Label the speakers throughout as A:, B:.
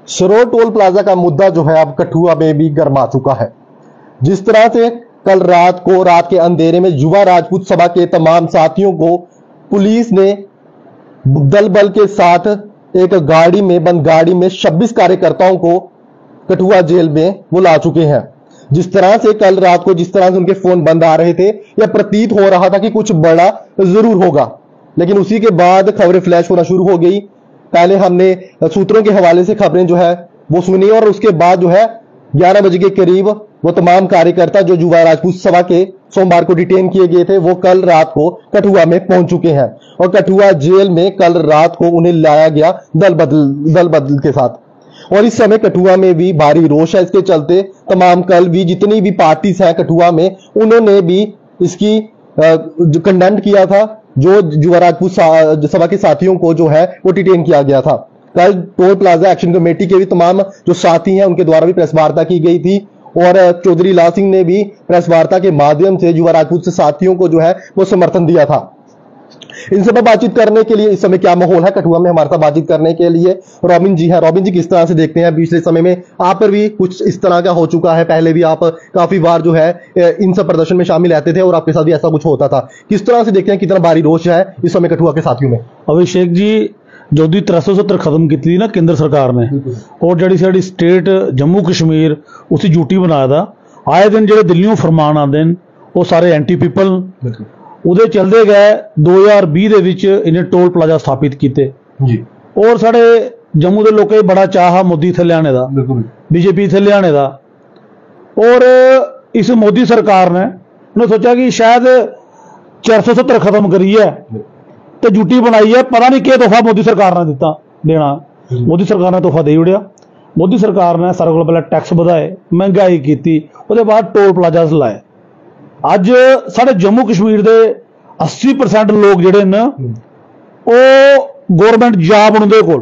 A: Saror toll plaza का मुद्दा जो है अब कठुआ में भी गर्मा चुका है। जिस तरह से कल रात के अंधेरे में युवा राजपूत सभा के तमाम साथियों को पुलिस ने दल बल के साथ एक गाड़ी में बंद गाड़ी में 26 कार्यकर्ताओं को कठुआ जेल में वो ला चुके हैं। जिस तरह से कल रात को जिस तरह से उनके फोन बंद आ रहे थे, यह प्रतीत हो रहा था कि कुछ बड़ा जरूर होगा, लेकिन उसी के बाद खबरें फ्लैश होना शुरू हो गई। पहले हमने सूत्रों के हवाले से खबरें जो है वो सुनी और उसके बाद जो है 11 बजे के करीब वो तमाम कार्यकर्ता जो युवा राजपूत सभा के सोमवार को डिटेन किए गए थे वो कल रात को कठुआ में पहुंच चुके हैं और कठुआ जेल में कल रात को उन्हें लाया गया दल बदल के साथ। और इस समय कठुआ में भी भारी रोष है। इसके चलते तमाम कल भी जितनी भी पार्टीज हैं कठुआ में उन्होंने भी इसकी कंडेम किया था। जो युवा राजपूत सभा के साथियों को जो है वो डिटेन किया गया था। कल टोल प्लाजा एक्शन कमेटी के भी तमाम जो साथी हैं उनके द्वारा भी प्रेस वार्ता की गई थी और चौधरी लाल सिंह ने भी प्रेस वार्ता के माध्यम से युवा राजपूत से साथियों को जो है वो समर्थन दिया था। इनसे पर बातचीत करने के लिए इस समय क्या माहौल है कठुआ में, हमारे साथ बातचीत करने के लिए रॉबिन जी है। रॉबिन जी, किस तरह से देखते हैं पिछले समय में आप पर भी कुछ इस तरह का हो चुका है, पहले भी आप काफी बार जो है इन सब प्रदर्शन में शामिल रहते थे और आपके साथ भी ऐसा कुछ होता था। किस तरह से देखते हैं कितना भारी रोष है इस समय कठुआ के साथियों में?
B: अभिषेक जी, जो 370 खत्म की थी ना केंद्र सरकार ने और जड़ी साड़ी स्टेट जम्मू कश्मीर उसी ड्यूटी बनाया था। आए दिन जो दिल्लियों फरमान आते हैं वो सारे एंटी पीपल उदे चलते गए। 2020 ਦੇ ਵਿੱਚ इन्हें टोल प्लाजा स्थापित किए और साढ़े जम्मू के लोगों बड़ा चाह मोदी इत्थे लियाने का, बीजेपी इत्थे लियाने का। और इस मोदी सरकार ने उन्हें सोचा कि शायद 470 खत्म करी है तो ड्यूटी बनाई है, पता नहीं क्या तोहफा मोदी सरकार ने देना। मोदी सरकार ने तोहफा दे उड़िया। मोदी सरकार ने सारे को पहले टैक्स बढ़ाए, महंगाई की, उसके बाद टोल प्लाजा लाए। अज साढ़े जम्मू कश्मीर के 80% लोग जिहड़े न वो गौरमेंट जॉब उन्होंने को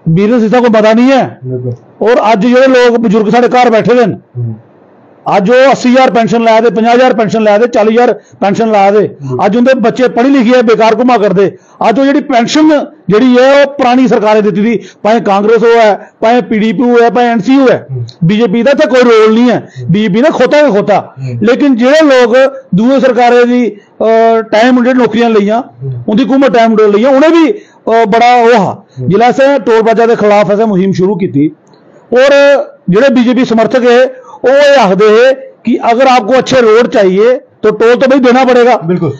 B: बिजनेस इसका कोई पता नहीं है। और अज जो लोग बजुर्ग साढ़े घर बैठे हैं अज वो 80,000 पेंशन लाया दे, 50,000 पेंशन लाया दे, 40,000 पेंशन लाया दे। अज उनके बच्चे पढ़ी लिखी है बेकार घुमा करते। अज वो जी पेंशन जी है वो पुरानी सरकार दी थी, भावे कांग्रेस हो है, भावे PDP हो है, भावे NCU है। बीजेपी का तो कोई रोल नहीं है, बीजेपी ने खोता है खोता। लेकिन जो लोग दूसरे सरकारें की टाइम जो नौकरियां लिया उनकी हुकूमत टाइम लिया उन्हें भी बड़ा वो जिला से टोल प्लाजा के खिलाफ ऐसे मुहिम शुरू की। और जो बीजेपी समर्थक है वो ये आखते हैं कि अगर आपको अच्छे रोड चाहिए तो टोल तो भाई देना पड़ेगा। बिल्कुल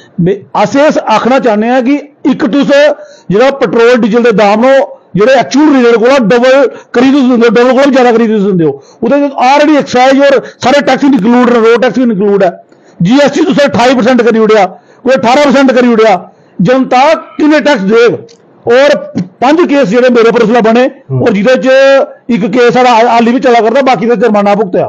B: अस आखना चाहते हैं कि एक तुस जो पेट्रोल डीजल के दाम नो जो एक्चुअल रेट को डबल करी डबल को ज्यादा करी दिंदे हो। ऑलरेडी एक्साइज और सारे टैक्स इंक्लूड है, रोड टैक्स भी इंक्लूड है। GST तुम 28% करी उड़िया, कोई 18% करी उड़िया। जनता किन्ने टैक्स देग? और 5 केस जो मेरे पर उसला बने और जिद एक केस हाली भी चला करता, बाकी का जुर्माना भुगतया।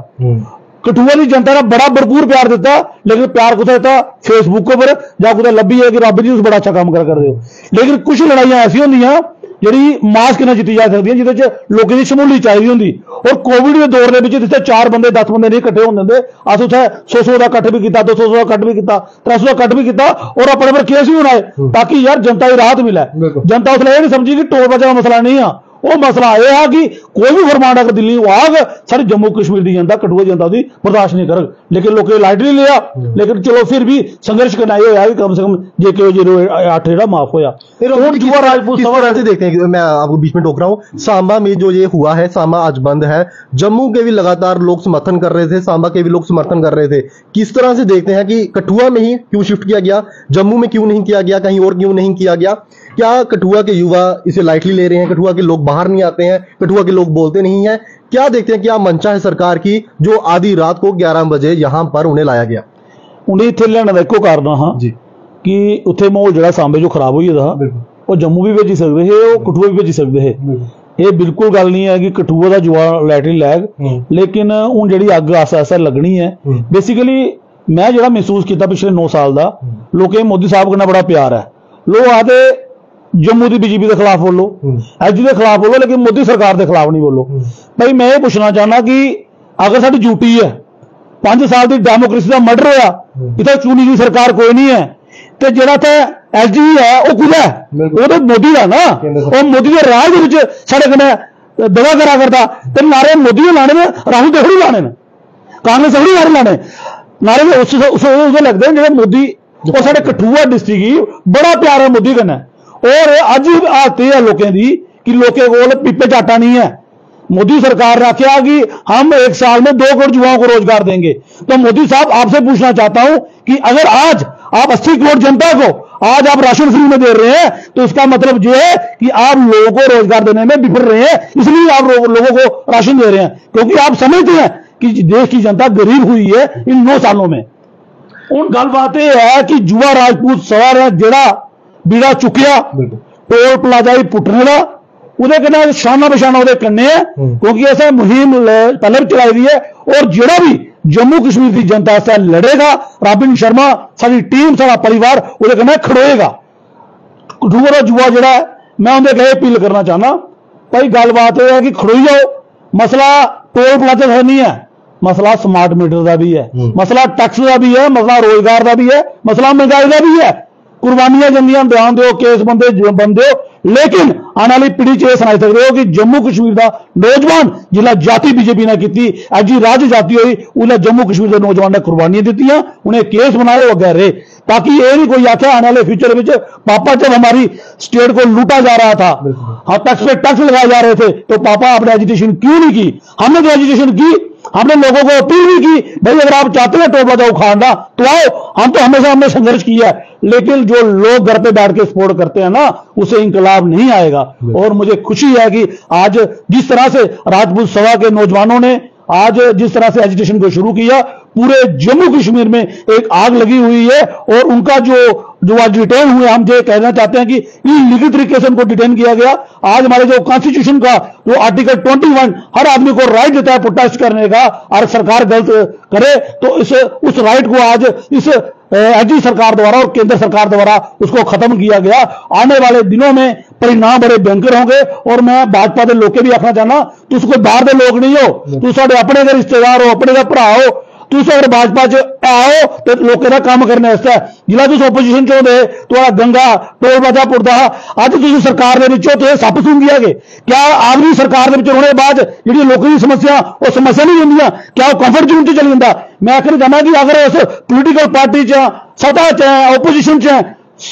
B: कठुआ की जनता ने बड़ा भरपूर प्यार दिता, लेकिन प्यार कुछ दिता फेसबुक पर या कुछ लभी है कि रब जी बड़ा अच्छा काम कर रहे हो। लेकिन कुछ लड़ाइयां ऐसी होंदियां जी मास्क ना जीती जा सकती जिद लोगों की शमूली चाहिए होंगी। और कोविड के दौर में जिथे 4 बंदे 10 बंदे नहीं कट्ठे होंगे अस उसे 100 का कट भी किया, 200 का कट भी किया, 300 का कट भी किया और अपने पर केस भी बनाए ताकि यार जनता की राहत मिले। जनता उसने यह नहीं समझी कि टोल प्लाजा का मसला नहीं है, वो मसला यह है कि कोई भी फरमान अगर दिल्ली आग सारी जम्मू कश्मीर की जनता कठुआ जनता की बर्दाश्त नहीं कर। लेकिन लोगों लाइट नहीं लिया, लेकिन चलो फिर भी संघर्ष करना होया कि कम से कम JKO 08 जो माफ होया।
A: राजपूत देखते हैं, मैं आपको बीच में टोक रहा हूँ। सांबा में जो ये हुआ है, सांबा आज बंद है, जम्मू के भी लगातार लोग समर्थन कर रहे थे, सांबा के भी लोग समर्थन कर रहे थे। किस तरह से देखते हैं कि कठुआ में ही क्यों शिफ्ट किया गया, जम्मू में क्यों नहीं किया गया, कहीं और क्यों नहीं किया गया? क्या कठुआ के युवा इसे लाइटली ले रहे हैं? कठुआ के लोग बाहर नहीं आते हैं, कठुआ के लोग बोलते नहीं है? क्या देखते हैं, क्या मंशा है सरकार की जो आधी रात को 11 बजे यहां पर उन्हें लाया गया?
B: उन्हें इतने लेने का एको कारण हाँ जी कि उत्थे माहौल जो सांबे जो खराब हुई था वो जम्मू भी भेजी सकते हैं, वो कठुआ भी भेजी सकते हैं। ये बिल्कुल गल नहीं है कि कठुआ का जुआ लाइटली लैग, लेकिन हूँ जी अग आस्ता आस्ता लगनी है। बेसिकली मैं जो महसूस किया पिछले 9 साल का, लोग मोदी साहब कन्नै बड़ा प्यार है। लोग आते जम्मू की BJP के खिलाफ बोलो, एच के खिलाफ बोलो, लेकिन मोदी सरकार के खिलाफ नहीं बोलो। भाई मैं ये पूछना चाहना कि अगर साडी ड्यूटी है 5 साल की डेमोक्रेसी का मर्डर होया, इतना चुनी हुई सरकार कोई नहीं है, तो जो LG है वो कुछ है, वो तो मोदी का ना। और मोदी के राज साढ़े कन्नै दवा करा करता तो नारे मोदी ने लाने ने, राहुल ने थोड़ी लाने ने, कांग्रेस थोड़ी नारे लाने नारे उस लगते हैं जो मोदी और साढ़े कठुआ डिस्ट्रिक्ट की बड़ा प्यार है मोदी कन्नै। और अज हालत है लोगों की कि लोगों को पीपे चाटा नहीं है। मोदी सरकार ने आख्या कि हम 1 साल में 2 करोड़ युवाओं को रोजगार देंगे। तो मोदी साहब आपसे पूछना चाहता हूं कि अगर आज आप 80 करोड़ जनता को आज आप राशन फ्री में दे रहे हैं तो इसका मतलब यह है कि आप लोगों को रोजगार देने में विफल रहे हैं, इसलिए आप लोगों को राशन दे रहे हैं, क्योंकि आप समझते हैं कि देश की जनता गरीब हुई है इन 9 सालों में। उन गल बात यह है कि युवा राजपूत सवार है जेड़ा बीड़ा चुकिया टोल प्लाजा ही पुट्टने का उहदे कन्नै शाना बशाना उहदे कन्नै है, क्योंकि ऐसा मुहिम पहले भी चलाई दी है। और जेड़ा भी जम्मू कश्मीर की जनता से लड़ेगा, राबिन शर्मा साडी टीम साडा परिवार उहदे कन्नै खड़ोएगा। कठुआ दा युवा जेड़ा है मैं उहदे अगे अपील करना चाहना भाई गलबात यह है कि खड़ोई जाओ। मसला टोल प्लाजा का नहीं है, मसला स्मार्ट मीटर का भी है, मसला टैक्स का भी है, मसला रोजगार का भी है, मसला महंगाई का भी है। कुर्बानियां जंदियां ध्यान दो, केस बनते हो, लेकिन आने वाली पीढ़ी च यह सुनाई सकते हो कि जम्मू कश्मीर का नौजवान जिला जाति बीजेपी ने की अज राज्य जाति हुई उन्हें जम्मू कश्मीर के नौजवान ने कुर्बानियां दी, उन्हें केस बनाए वो गहरे, ताकि ये नहीं कोई आख्या आने वाले फ्यूचर में पापा जब हमारी स्टेट को लूटा जा रहा था, हाँ टैक्स पे टैक्स लगाए जा रहे थे, तो पापा आपने एजुकेशन क्यों नहीं की? हमने तो एजुकेशन की, हमने लोगों को अपील भी की भाई अगर आप चाहते हैं टोल प्लाजा उखाड़ना तो आओ, हम तो हमेशा हमने संघर्ष किया है। लेकिन जो लोग घर पे बैठ के सपोर्ट करते हैं ना, उसे इंकलाब नहीं आएगा। और मुझे खुशी है कि आज जिस तरह से राजपूत सभा के नौजवानों ने आज जिस तरह से एजुकेशन को शुरू किया, पूरे जम्मू कश्मीर में एक आग लगी हुई है। और उनका जो आज डिटेन हुए, हम ये कहना चाहते हैं कि इलीगल तरीके से उनको डिटेन किया गया। आज हमारे जो कॉन्स्टिट्यूशन का जो आर्टिकल 21 हर आदमी को राइट देता है प्रोटेस्ट करने का, और सरकार गलत करे तो उस राइट को आज इस एजी सरकार द्वारा और केंद्र सरकार द्वारा उसको खत्म किया गया। आने वाले दिनों में परिणाम बड़े भयंकर होंगे। और मैं भाजपा के लोग भी आखना चाहना, तुस कोई बाहर के लोग नहीं हो, तू साडे अपने के रिश्तेदार हो, अपने के भरा हो, तुस अगर भाजपा च आओ तो लोगों का काम करने वास्ते जिला तुस ओपोजिशन चो दे तो गंगा टोल प्लाजा पुटदा अज तुस सरकार दे विचों ते सप सूंघिया गए। क्या आखिरी सरकार दे विच होने बाद जिहड़ी लोगों की समस्या वो समस्या नहीं होंदियां, क्या वो कंफर्ट जोन च चली जांदा? मैं आखना चाहना कि अगर उस पोलीटिकल पार्टी च सत्ता च है, ओपोजिशन च है,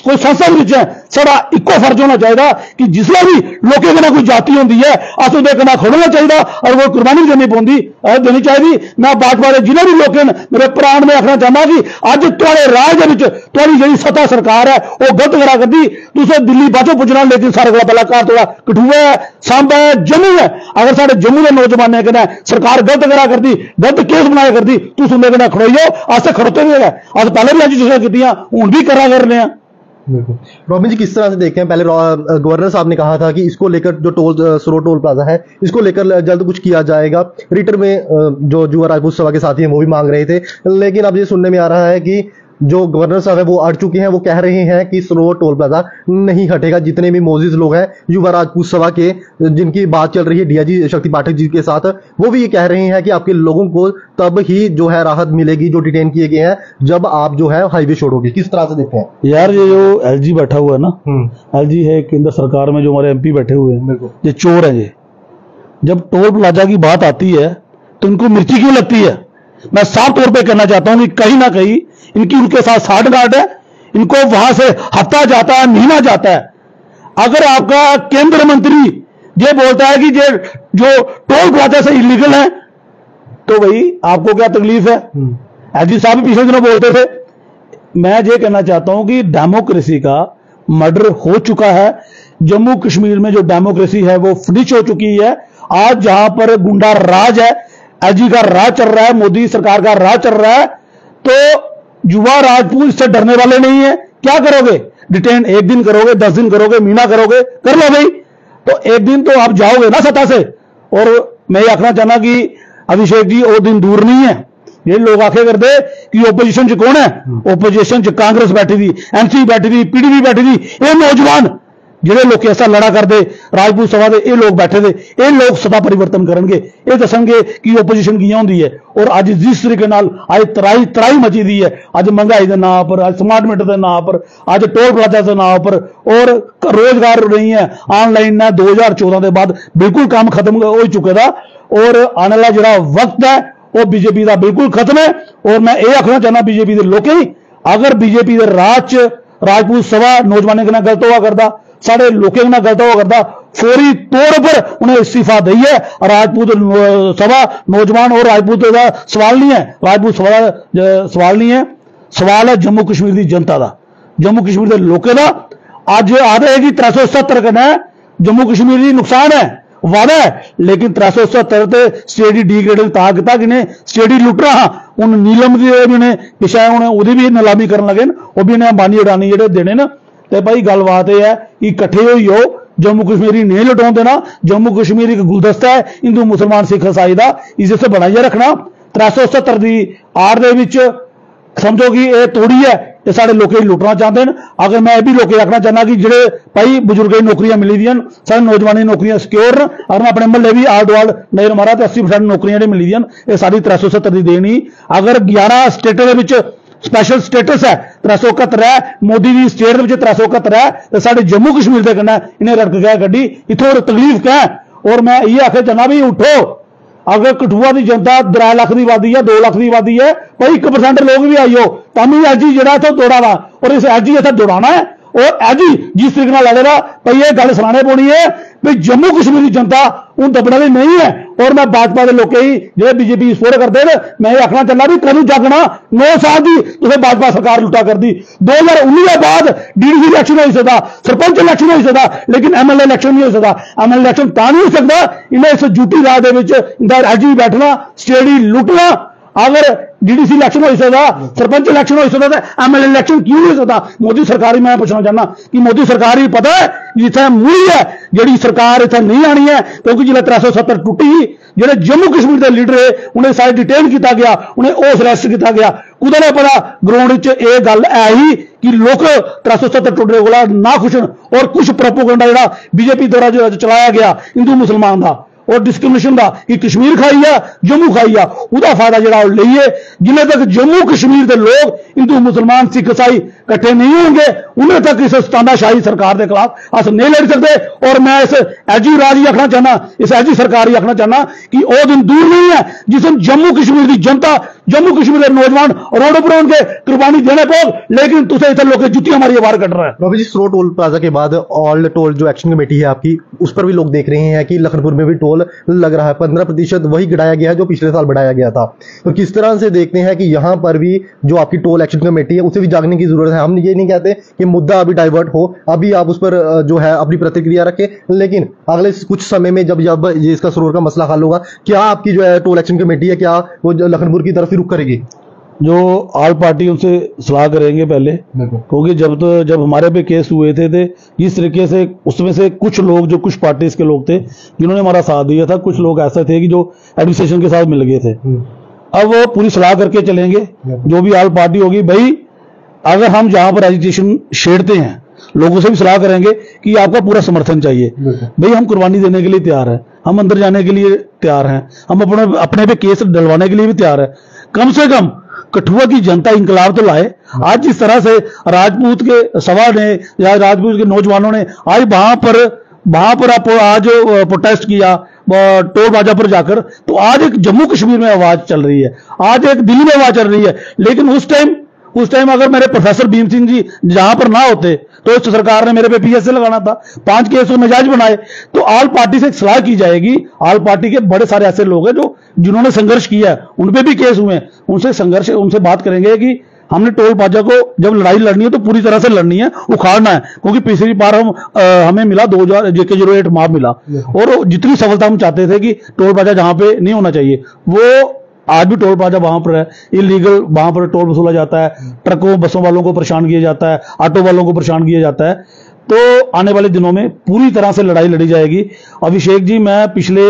B: कोई संसद विच है, साडा इक्को फर्ज होना चाहिए कि जिसले भी लोगों के कोई जाति होंदी है अस उहदे कन्नै खड़ोना चाहिए और वो कुर्बानी देनी चाहिए। मैं भाजपा के जिन्हें भी लोग मेरे प्राण में आखना चाहना कि अज तुहाडे राज दे तुहाडी जिहड़ी सत्ता सरकार है वो गलत करा करदी। तुसें दिल्ली बाचों पुजना, लेकिन सारे को पहला घर थोड़ा कठुआ है, सांबा है, जम्मू है। अगर साडे जम्मू के नौजवानों कन्नै सरकार गलत करा करदी, गलत केस बनाया करदी, तुस उहदे कन्नै खड़ोई जाओ। अस तो खड़ोते भी है, अस पहले भी एजुकेशन कीतियां, हुण भी करा करने हैं।
A: रॉबिन जी किस तरह से देखें? पहले गवर्नर साहब ने कहा था कि इसको लेकर जो स्रो टोल प्लाजा है इसको लेकर जल्द कुछ किया जाएगा। रिटर में जो युवा राजपूत सभा के साथी हैं वो भी मांग रहे थे, लेकिन अब ये सुनने में आ रहा है कि जो गवर्नर साहब है वो अड़ चुके हैं। वो कह रहे हैं कि स्रो टोल प्लाजा नहीं हटेगा। जितने भी मोजिज लोग हैं युवा राजपूत सभा के, जिनकी बात चल रही है डीआईजी शक्ति पाठक जी के साथ, वो भी ये कह रहे हैं कि आपके लोगों को तब ही जो है राहत मिलेगी जो डिटेन किए गए हैं, जब आप जो है हाईवे छोड़ोगे। किस तरह से देखते हैं?
B: यार ये जो एलजी बैठा हुआ है ना, एलजी है केंद्र सरकार में, जो हमारे एमपी बैठे हुए हैं ये चोर है। ये जब टोल प्लाजा की बात आती है तो इनको मिर्ची क्यों लगती है? मैं साफ तौर पे कहना चाहता हूं कि कहीं ना कहीं इनकी उनके साथ साठगांठ है। इनको वहां से हफ्ता जाता है, महीना जाता है। अगर आपका केंद्र मंत्री ये बोलता है कि ये जो टोल प्लाजा से इलीगल है तो भाई आपको क्या तकलीफ है? एजी साहब भी पिछले दिनों बोलते थे। मैं ये कहना चाहता हूं कि डेमोक्रेसी का मर्डर हो चुका है। जम्मू कश्मीर में जो डेमोक्रेसी है वो फिनिश हो चुकी है। आज जहां पर गुंडा राज है, एजी का राज चल रहा है, मोदी सरकार का राज चल रहा है, तो युवा राजपूत इससे डरने वाले नहीं है। क्या करोगे? डिटेन 1 दिन करोगे, 10 दिन करोगे, महीना करोगे, कर लो भाई। तो एक दिन तो आप जाओगे ना सत्ता से। और मैं ये आखना चाहना कि अभिषेक जी वो दिन दूर नहीं है। ये लोग आखे करते कि ओपोजिशन च कौन है? ओपोजिशन च कांग्रेस बैठी थी, एनसी बैठी थी, पीडीपी बैठी थी। ये नौजवान ਜਿਹੜੇ ਲੋਕ ऐसा लड़ा करते राजपूत सभा के ये लोग बैठे थे, ये लोग सदा परिवर्तन करेंगे, ये दसेंगे कि ओपोजिशन की होंगी है। और अज जिस तरीके अज तराई मची दी है, अज महंगाई के नाम पर, अज स्मार्ट मीटर के नाम पर, अज टोल प्लाजा के नाम पर, और रोजगार नहीं है, ऑनलाइन है 2014 के बाद बिल्कुल काम खत्म हो चुके दा। और आने वाला जो वक्त है वह बीजेपी का बिल्कुल खत्म है। और मैं ये आखना चाहना बीजेपी के लोगों ही, अगर बीजेपी के राज राजपूत सभा नौजवानों के गलत हुआ करता, साढ़े लोगों के गलत हुआ करता, फौरी तौर पर उन्हें इस्तीफा दईए। राजपूत सभा नौजवान और राजपूत का सवाल नहीं है, राजपूत सभा का सवाल नहीं है, सवाल है जम्मू कश्मीर की जनता का, जम्मू कश्मीर के लोगों का। अज आदे है कि 370 कने जम्मू कश्मीर की नुकसान है, वादा है, लेकिन 370 स्टेडी डिग्रेडेड ताक किया कि स्टेडी लुट रहा उन नीलम की भी पिछा उन्हें भी नीलामी कर लगे, वो भी अंबानी अडानी जो देने न। तो भाई गलबात यह है कि इकट्ठे हुई हो, जम्मू कश्मीरी नहीं लुटाउन देना। जम्मू कश्मीर एक गुलदस्ता है हिंदू मुसलमान सिख ईसाई का, इसे बनाइए रखना। 370 की आड़ दे विच समझो कि यह तोड़ी है, ये साढ़े लोग लुटना चाहते हैं। अगर मैं भी लोग आखना चाहना कि जेडे भाई बुजुर्गों की नौकरियां मिली दी सारे नौजवानी नौकरियां सिक्योर न। अगर मैं अपने महल्ले भी आल दुआल नजर मारा तो 80% नौकरियां जो मिली दी ये सारी 370 की देन ही। अगर 11 स्टेटों के स्पैशल स्टेटस है 371 है, मोदी की स्टेट 371 है, तो साढ़े जम्मू कश्मीर के कन्नै इन्हें रड़क गया गड्डी, इतों तकलीफ क्या है। और मैं ये आखना चाहना भी उठो, अगर कठुआ की जनता 3 लाख की आबादी है, 2 लाख की आबादी है, भाई 1% लोग भी आइयो तभी एज ही जो इतों दौड़ा वा, और इस एज ही इतना दौड़ाना है। और एज ही जिस तरीके लगेगा भाई ये गल सुनाने पौनी है भी जम्मू कश्मीर की जनता हूं दबने वाली नहीं है। और मैं भाजपा के लोग ही जो बीजेपी सपोर्ट करते हैं, मैं ये आखना चाहना भी कदू जागना 9 साल की तुझे भाजपा सरकार लुटा कर दी। 2019 के बाद डीडीसी इलेक्शन हो सकता, सरपंच इलेक्शन हो सकता, लेकिन एमएलए इलेक्शन नहीं हो सकता। एमएलए इलेक्शन ता नहीं हो सकता इन्हें इस झूठी राह के एज ही बैठना, स्टेडी लुटना। अगर डीडीसी इलेक्शन हो सकता, सरपंच इलेक्शन हो सकता, तो एमएलए इलेक्शन क्यों नहीं हो सकता। मोदी सरकार ही मैं पूछना चाहना कि मोदी सरकार ही पता है जिथे मूली है जी सरकार इतने नहीं आनी है, क्योंकि जिले 370 टुटी जो जम्मू कश्मीर के लीडर है उन्हें सारे डिटेन किया गया, उन्हें होस अरेस्ट किया गया। कुछ नहीं पता ग्राउंड यह गल है ही कि लोग 370 टुटने को ना खुश और कुछ प्रोपोगंडा जो बीजेपी द्वारा जो चलाया गया हिंदू मुसलमान का और डिस्क्रिमिनेशन का कि कश्मीर खाई है जम्मू खाई है, उसका फायदा जो लीए। जिन्हें तक जम्मू कश्मीर के लोग हिंदू मुसलमान सिख ईसाई इकट्ठे नहीं होंगे उन्हें तक इस तानाशाही सरकार के खिलाफ अस नहीं लड़ सकते। और मैं इस एजी राज ही आखना चाहना, इस एजी सरकार ही आखना चाहना कि वह दिन दूर नहीं है जिस दिन जम्मू कश्मीर की जनता, जम्मू कश्मीर के नौजवान रोड पर उनके कुर्बानी देने पो, लेकिन तुझे इतने लोग जुतियां मारिए बाहर कट रहा है।
A: बाबू जी, स्रो टोल प्लाजा के बाद ऑल टोल जो एक्शन कमेटी है आपकी, उस पर भी लोग देख रहे हैं कि लखनपुर में भी टोल लग रहा है, 15% वही गिराया गया है जो पिछले साल बढ़ाया गया था। तो किस तरह से देखते हैं कि यहां पर भी जो आपकी टोल एक्शन कमेटी है उसे भी जागने की जरूरत है। हम ये नहीं कहते कि मुद्दा अभी डाइवर्ट हो, अभी आप उस पर जो है अपनी प्रतिक्रिया रखें, लेकिन अगले कुछ समय में जब ये इसका सरोवर का मसला हल होगा, क्या आपकी जो है टोल एक्शन कमेटी है क्या वो लखनपुर की तरफ ही रुख करेगी?
B: जो ऑल पार्टी उनसे सलाह करेंगे पहले, क्योंकि जब हमारे पे केस हुए थे इस तरीके से उसमें से कुछ लोग जो कुछ पार्टीज के लोग थे जिन्होंने हमारा साथ दिया था, कुछ लोग ऐसे थे कि जो एडमिनिस्ट्रेशन के साथ मिल गए थे। अब वो पूरी सलाह करके चलेंगे, जो भी ऑल पार्टी होगी। भाई अगर हम जहां पर एजुटेशन छेड़ते हैं लोगों से भी सलाह करेंगे कि आपका पूरा समर्थन चाहिए, भाई हम कुर्बानी देने के लिए तैयार हैं, हम अंदर जाने के लिए तैयार हैं, हम अपने पे केस डलवाने के लिए भी तैयार है। कम से कम कठुआ की जनता इंकलाब तो लाए। आज जिस तरह से राजपूत के सभा ने या राजपूत के नौजवानों ने आज वहां पर आप आज प्रोटेस्ट किया टोल प्लाजा पर जाकर, तो आज एक जम्मू कश्मीर में आवाज चल रही है, आज एक दिल्ली में आवाज चल रही है। लेकिन उस टाइम अगर मेरे प्रोफेसर भीम सिंह जी जहां पर ना होते तो इस सरकार ने मेरे पे पीएसए लगाना था, 5 केस तो नजायज बनाए। तो ऑल पार्टी से सलाह की जाएगी। ऑल पार्टी के बड़े सारे ऐसे लोग हैं जिन्होंने संघर्ष किया है, उन पे भी केस हुए हैं, उनसे बात करेंगे कि हमने टोल प्लाजा को जब लड़ाई लड़नी है तो पूरी तरह से लड़नी है, उखाड़ना है। क्योंकि पिछली बार हमें मिला 2000 JK08 माफ मिला, और जितनी सफलता हम चाहते थे कि टोल प्लाजा जहां पे नहीं होना चाहिए वो आज भी टोल प्लाजा वहां पर है, इलीगल वहां पर टोल वसूला जाता है, ट्रकों बसों वालों को परेशान किया जाता है, ऑटो वालों को परेशान किया जाता है। तो आने वाले दिनों में पूरी तरह से लड़ाई लड़ी जाएगी। अभिषेक जी, मैं पिछले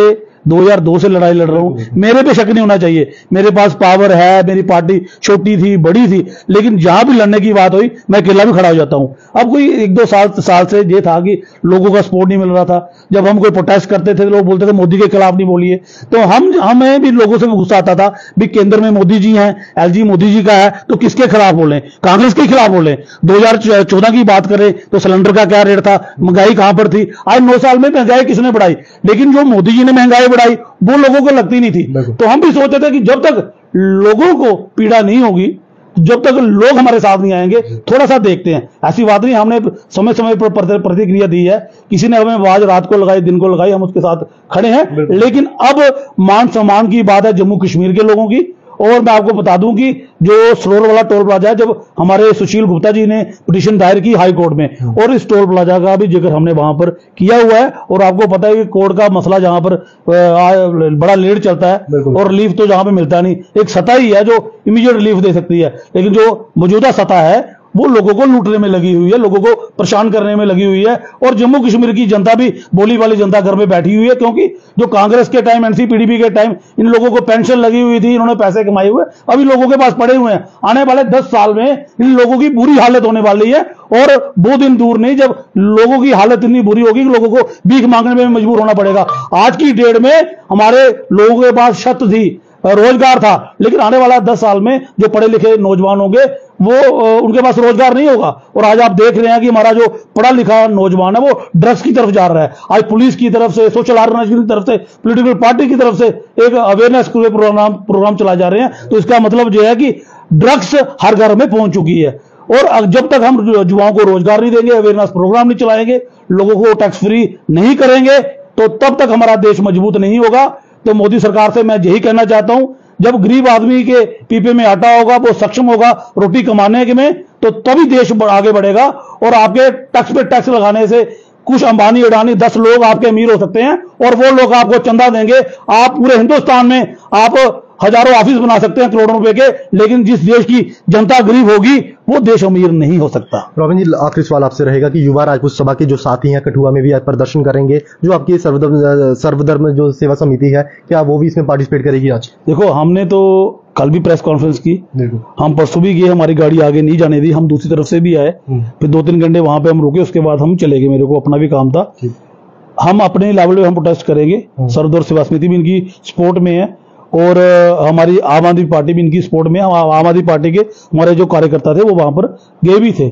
B: 2002 से लड़ाई लड़ रहा हूं, मेरे पे शक नहीं होना चाहिए। मेरे पास पावर है, मेरी पार्टी छोटी थी बड़ी थी, लेकिन जहां भी लड़ने की बात हुई मैं अकेला भी खड़ा हो जाता हूं। अब कोई 1-2 साल से ये था कि लोगों का सपोर्ट नहीं मिल रहा था। जब हम कोई प्रोटेस्ट करते थे लोग बोलते थे मोदी के खिलाफ नहीं बोलिए, तो हमें भी लोगों से गुस्सा आता था भी केंद्र में मोदी जी हैं, एलजी मोदी जी का है, तो किसके खिलाफ बोलें? कांग्रेस के खिलाफ बोलें। 2014 की बात करें तो सिलेंडर का क्या रेट था, महंगाई कहां पर थी? आज 9 साल में महंगाई किसने बढ़ाई? लेकिन जो मोदी जी ने महंगाई बढ़ाई वो लोगों को लगती नहीं थी। तो हम भी सोचते थे कि जब तक लोगों को पीड़ा नहीं होगी, जब तक लोग हमारे साथ नहीं आएंगे, थोड़ा सा देखते हैं। ऐसी बात नहीं, हमने समय समय पर प्रतिक्रिया दी है। किसी ने हमें आवाज रात को लगाई, दिन को लगाई, हम उसके साथ खड़े हैं। लेकिन अब मान सम्मान की बात है जम्मू कश्मीर के लोगों की। और मैं आपको बता दूं कि जो सरोवर वाला टोल प्लाजा है, जब हमारे सुशील गुप्ता जी ने पिटीशन दायर की हाई कोर्ट में, और इस टोल प्लाजा का भी जिक्र हमने वहां पर किया हुआ है। और आपको पता है कि कोर्ट का मसला जहां पर बड़ा लेट चलता है और रिलीफ तो जहां पे मिलता नहीं। एक सत्ता ही है जो इमीडिएट रिलीफ दे सकती है, लेकिन जो मौजूदा सत्ता है वो लोगों को लूटने में लगी हुई है, लोगों को परेशान करने में लगी हुई है। और जम्मू कश्मीर की जनता भी, बोली वाली जनता घर में बैठी हुई है, क्योंकि जो कांग्रेस के टाइम, एनसीपीडीपी के टाइम इन लोगों को पेंशन लगी हुई थी, इन्होंने पैसे कमाए हुए अभी लोगों के पास पड़े हुए हैं। आने वाले 10 साल में इन लोगों की बुरी हालत होने वाली है। और 2 दिन दूर नहीं, जब लोगों की हालत इतनी बुरी होगी कि लोगों को भीख मांगने में मजबूर होना पड़ेगा। आज की डेट में हमारे लोगों के पास छत थी, रोजगार था, लेकिन आने वाला 10 साल में जो पढ़े लिखे नौजवान होंगे वो उनके पास रोजगार नहीं होगा। और आज आप देख रहे हैं कि हमारा जो पढ़ा लिखा नौजवान है वो ड्रग्स की तरफ जा रहा है। आज पुलिस की तरफ से, सोशल ऑर्गेनाइजेशन की तरफ से, पॉलिटिकल पार्टी की तरफ से एक अवेयरनेस प्रोग्राम चलाए जा रहे हैं। तो इसका मतलब जो है कि ड्रग्स हर घर में पहुंच चुकी है। और जब तक हम युवाओं को रोजगार नहीं देंगे, अवेयरनेस प्रोग्राम नहीं चलाएंगे, लोगों को टैक्स फ्री नहीं करेंगे, तो तब तक हमारा देश मजबूत नहीं होगा। तो मोदी सरकार से मैं यही कहना चाहता हूं, जब गरीब आदमी के पीपे में आटा होगा, वो सक्षम होगा रोटी कमाने के में, तो तभी देश आगे बढ़ेगा। और आपके टैक्स पे टैक्स लगाने से कुछ अंबानी अडानी 10 लोग आपके अमीर हो सकते हैं, और वो लोग आपको चंदा देंगे। आप पूरे हिंदुस्तान में आप हजारों ऑफिस बना सकते हैं करोड़ों रुपए के, लेकिन जिस देश की जनता गरीब होगी वो देश अमीर नहीं हो सकता।
A: रॉबिन जी, आखिरी सवाल आपसे रहेगा कि युवा राजपूत सभा के जो साथी हैं कठुआ में भी आज प्रदर्शन करेंगे, जो आपकी सर्वधर्म जो सेवा समिति है, क्या वो भी इसमें पार्टिसिपेट करेगी आज?
B: देखो, हमने तो कल भी प्रेस कॉन्फ्रेंस की, हम परसों भी गए, हमारी गाड़ी आगे नहीं जाने दी, हम दूसरी तरफ से भी आए, फिर 2-3 घंटे वहां पे हम रुके, उसके बाद हम चले गए, मेरे को अपना भी काम था। हम अपने लेवल पे हम प्रोटेस्ट करेंगे। सर्वधर्म सेवा समिति भी इनकी सपोर्ट में है, और हमारी आम आदमी पार्टी भी इनकी सपोर्ट में है। आम आदमी पार्टी के हमारे जो कार्यकर्ता थे वो वहां पर गए भी थे।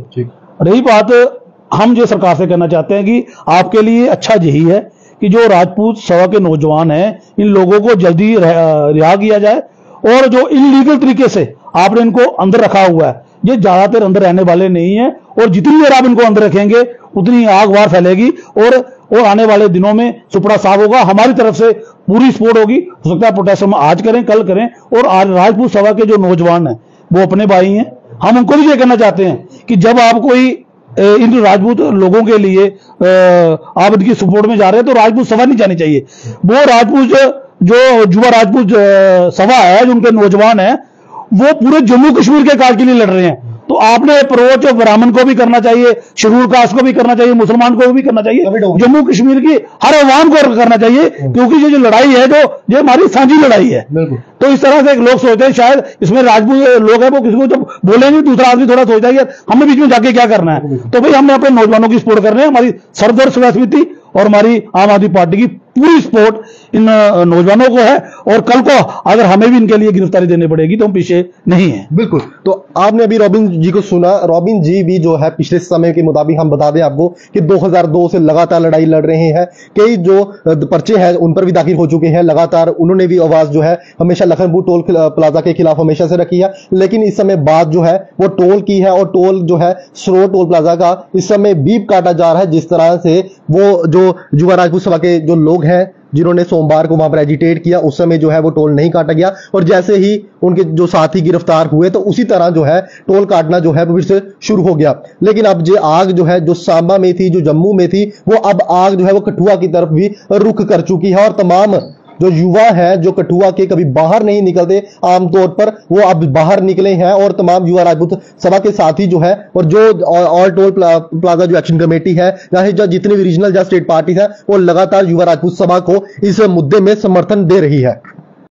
B: रही बात, हम जो सरकार से कहना चाहते हैं कि आपके लिए अच्छा यही है कि जो राजपूत सभा के नौजवान हैं, इन लोगों को जल्दी रिहा किया जाए, और जो इलीगल तरीके से आपने इनको अंदर रखा हुआ है, ये ज्यादातर अंदर रहने वाले नहीं है। और जितनी देर आप इनको अंदर रखेंगे उतनी आग बार फैलेगी, और आने वाले दिनों में सुपड़ा साफ होगा। हमारी तरफ से पूरी सपोर्ट होगी। हो सकता है प्रोटेस्ट हम आज करें, कल करें। और आज राजपूत सभा के जो नौजवान हैं वो अपने भाई हैं, हम उनको भी ये कहना चाहते हैं कि जब आप कोई इन राजपूत लोगों के लिए आप इनकी सपोर्ट में जा रहे हैं, तो राजपूत सभा नहीं जानी चाहिए। वो राजपूत जो युवा राजपूत सभा है, जो उनके नौजवान है, वो पूरे जम्मू कश्मीर के काज के लिए लड़ रहे हैं। तो आपने अप्रोच ब्राह्मण को भी करना चाहिए, शेड्यूल कास्ट को भी करना चाहिए, मुसलमान को भी करना चाहिए, जम्मू कश्मीर की हर अवाम को करना चाहिए, क्योंकि ये जो लड़ाई है, ये हमारी साझी लड़ाई है। तो इस तरह से लोग सोचते हैं शायद इसमें राजपूत लोग हैं, वो किसी को जब बोलेंगे दूसरा आदमी थोड़ा सोचता है कि हमने बीच में जाके क्या करना है। तो भाई हमने अपने नौजवानों की सपोर्ट करनी है। हमारी सर्वधर्म सेवा समिति और हमारी आम आदमी पार्टी की पूरी सपोर्ट इन नौजवानों को है, और कल को अगर हमें भी इनके लिए गिरफ्तारी देनी पड़ेगी तो हम पीछे नहीं है।
A: बिल्कुल। तो आपने अभी रॉबिन जी को सुना। रॉबिन जी भी जो है पिछले समय के मुताबिक हम बता दें आपको कि 2002 से लगातार लड़ाई लड़ रहे हैं। कई जो पर्चे हैं उन पर भी दाखिल हो चुके हैं। लगातार उन्होंने भी आवाज जो है हमेशा लखनपुर टोल प्लाजा के खिलाफ हमेशा से रखी है, लेकिन इस समय बात जो है वो टोल की है, और टोल जो है सरोवर टोल प्लाजा का इस समय बीप काटा जा रहा है। जिस तरह से वो जो युवा राजपूत सभा के जो लोग हैं जिन्होंने सोमवार को वहां पर एजिटेट किया, उस समय जो है वो टोल नहीं काटा गया, और जैसे ही उनके जो साथी गिरफ्तार हुए तो उसी तरह जो है टोल काटना जो है वो फिर से शुरू हो गया। लेकिन अब ये आग जो है जो सांबा में थी, जो जम्मू में थी, वो अब आग जो है वो कठुआ की तरफ भी रुख कर चुकी है, और तमाम जो युवा हैं, जो कठुआ के कभी बाहर नहीं निकलते आमतौर पर, वो अब बाहर निकले हैं और तमाम युवा राजपूत सभा के साथी जो है और जो ऑल टोल प्लाजा जो एक्शन कमेटी है या जितनी भी रीजनल या स्टेट पार्टी है, वो लगातार युवा राजपूत सभा को इस मुद्दे में समर्थन दे रही है।